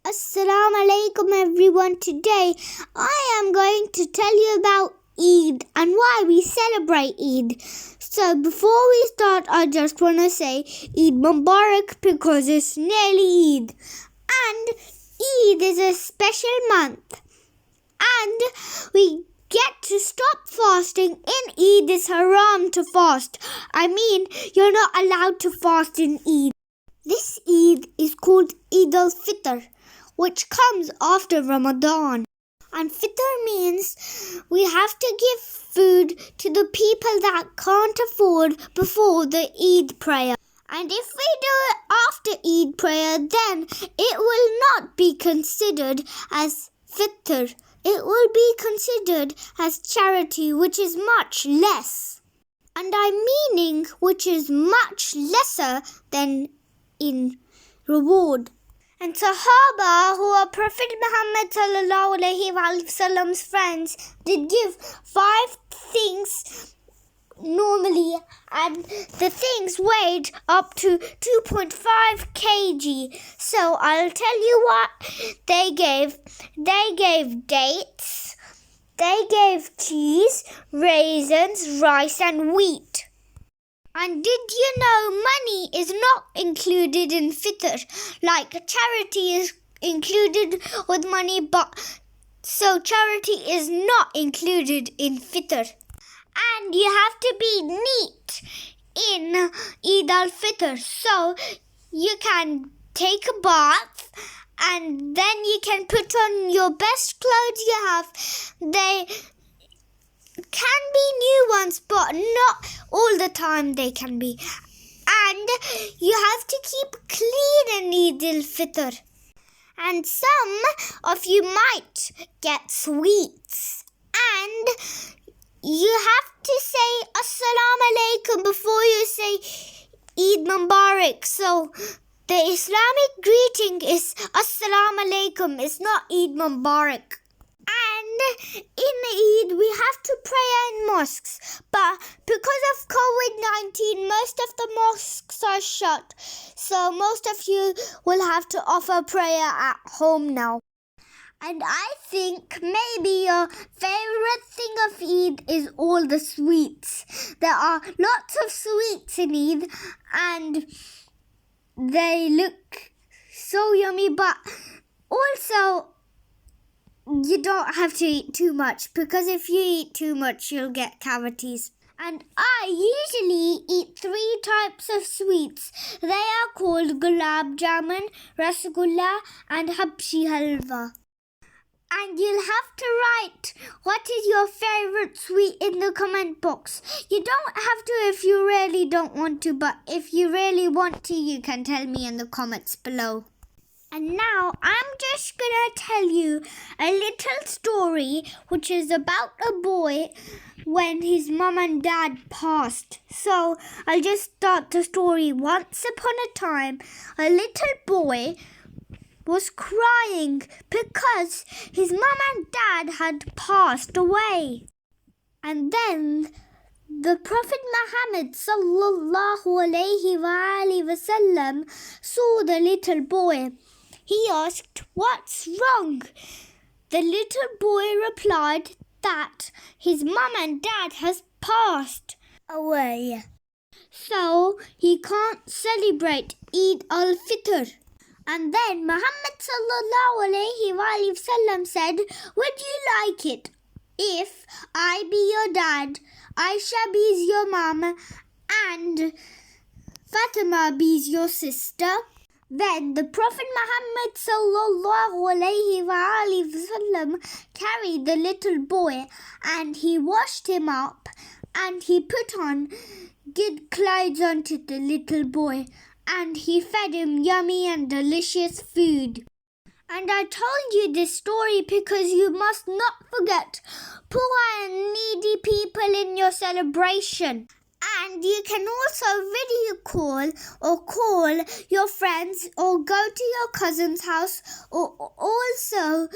Assalamu alaikum everyone. Today I am going to tell you about Eid and why we celebrate Eid. So before we start, I just want to say Eid Mubarak because it's nearly Eid. And Eid is a special month. And we get to stop fasting. In Eid it's haram to fast. I mean, you're not allowed to fast in Eid. This Eid is called Eid al-Fitr, which comes after Ramadan. And Fitr means we have to give food to the people that can't afford before the Eid prayer. And if we do it after Eid prayer, then it will not be considered as Fitr. It will be considered as charity, which is much less. And I'm meaning which is much lesser than in reward. And Sahaba, who are Prophet Muhammad sallallahu alaihi wasallam's friends, did give 5 things normally, and the things weighed up to 2.5 kg. So I'll tell you what they gave. They gave dates, they gave cheese, raisins, rice and wheat. And did you know money is not included in Fitr? Like charity is included with money, but so charity is not included in Fitr. And you have to be neat in Eid al-Fitr. So you can take a bath and then you can put on your best clothes you have. They can be new ones, but not all the time they can be. And you have to keep clean in Eid al-Fitr. And some of you might get sweets. And you have to say Assalamu alaikum before you say Eid Mubarak. So the Islamic greeting is Assalamu alaikum. It's not Eid Mubarak. And in Eid, we have to pray in mosques. But because of COVID-19, most of the mosques are shut. So most of you will have to offer prayer at home now. And I think maybe your favorite thing of Eid is all the sweets. There are lots of sweets in Eid and they look so yummy, but also you don't have to eat too much, because if you eat too much, you'll get cavities. And I usually eat 3 types of sweets. They are called Gulab Jamun, Rasgulla and Habshi Halwa. And you'll have to write what is your favorite sweet in the comment box. You don't have to if you really don't want to, but if you really want to, you can tell me in the comments below. And now I'm just gonna tell you a little story which is about a boy when his mom and dad passed. So I'll just start the story. Once upon a time, a little boy was crying because his mom and dad had passed away. And then the Prophet Muhammad sallallahu alaihi wasallam saw the little boy. He asked, "What's wrong?" The little boy replied that his mom and dad has passed away, so he can't celebrate Eid al-Fitr. And then Muhammad sallallahu alaihi wasallam said, "Would you like it if I be your dad, Aisha be your mom, and Fatima be your sister?" Then the Prophet Muhammad sallallahu alaihi wasallam carried the little boy and he washed him up and he put on good clothes onto the little boy and he fed him yummy and delicious food. And I told you this story because you must not forget poor and needy people in your celebration. And you can also video call or call your friends or go to your cousin's house or also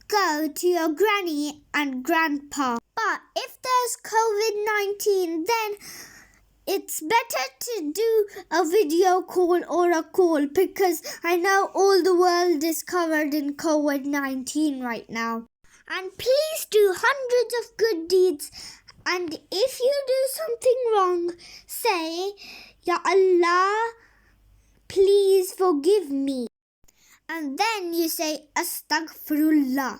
go to your granny and grandpa. But if there's COVID-19, then it's better to do a video call or a call because I know all the world is covered in COVID-19 right now. And please do hundreds of good deeds. And if you do something wrong, say, Ya Allah, please forgive me. And then you say, Astaghfirullah.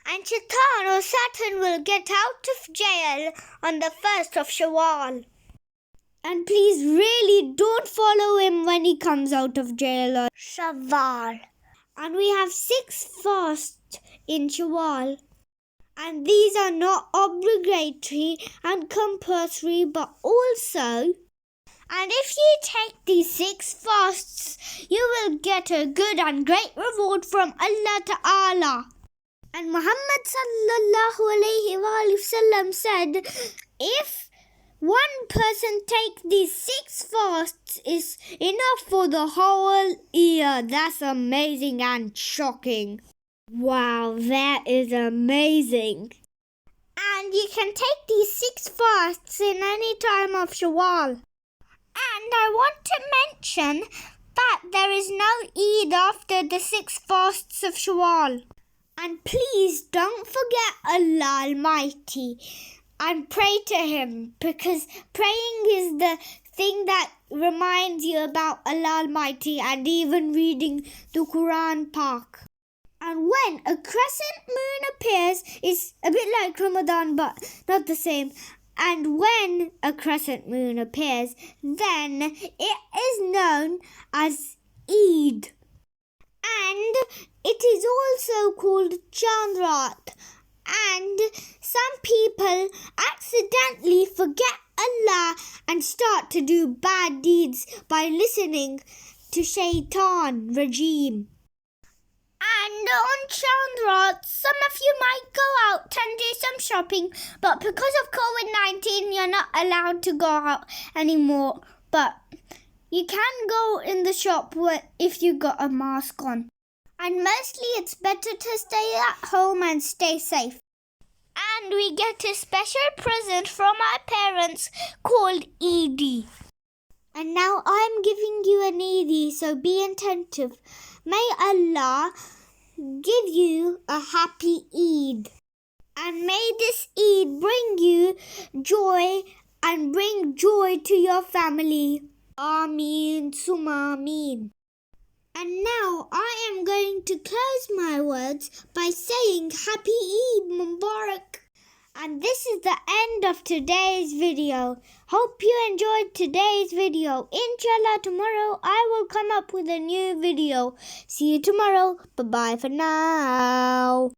And Shaitan or Satan will get out of jail on the 1st of Shawwal. And please really don't follow him when he comes out of jail or Shawwal. And we have 6 fasts in Shawwal. And these are not obligatory and compulsory, but also, and if you take these 6 fasts, you will get a good and great reward from Allah Ta'ala. And Muhammad sallallahu alayhi wa sallam said, if one person takes these 6 fasts is enough for the whole year. That's amazing and shocking. Wow, that is amazing. And you can take these 6 fasts in any time of Shawwal. And I want to mention that there is no Eid after the 6 fasts of Shawwal. And please don't forget Allah Almighty and pray to Him, because praying is the thing that reminds you about Allah Almighty, and even reading the Quran Pak. And when a crescent moon appears, it's a bit like Ramadan but not the same. And when a crescent moon appears, then it is known as Eid. And it is also called Raat. And some people accidentally forget Allah and start to do bad deeds by listening to Shaitan regime. And on Raat, some of you might go out and do some shopping, but because of COVID-19, you're not allowed to go out anymore. But you can go in the shop if you got a mask on. And mostly it's better to stay at home and stay safe. And we get a special present from our parents called Eidi. And now I'm giving you an Eidi, so be attentive. May Allah give you a happy Eid. And may this Eid bring you joy and bring joy to your family. Ameen summa ameen. And now I am going to close my words by saying Happy Eid Mubarak. And this is the end of today's video. Hope you enjoyed today's video. Inshallah, tomorrow I will come up with a new video. See you tomorrow. Bye-bye for now.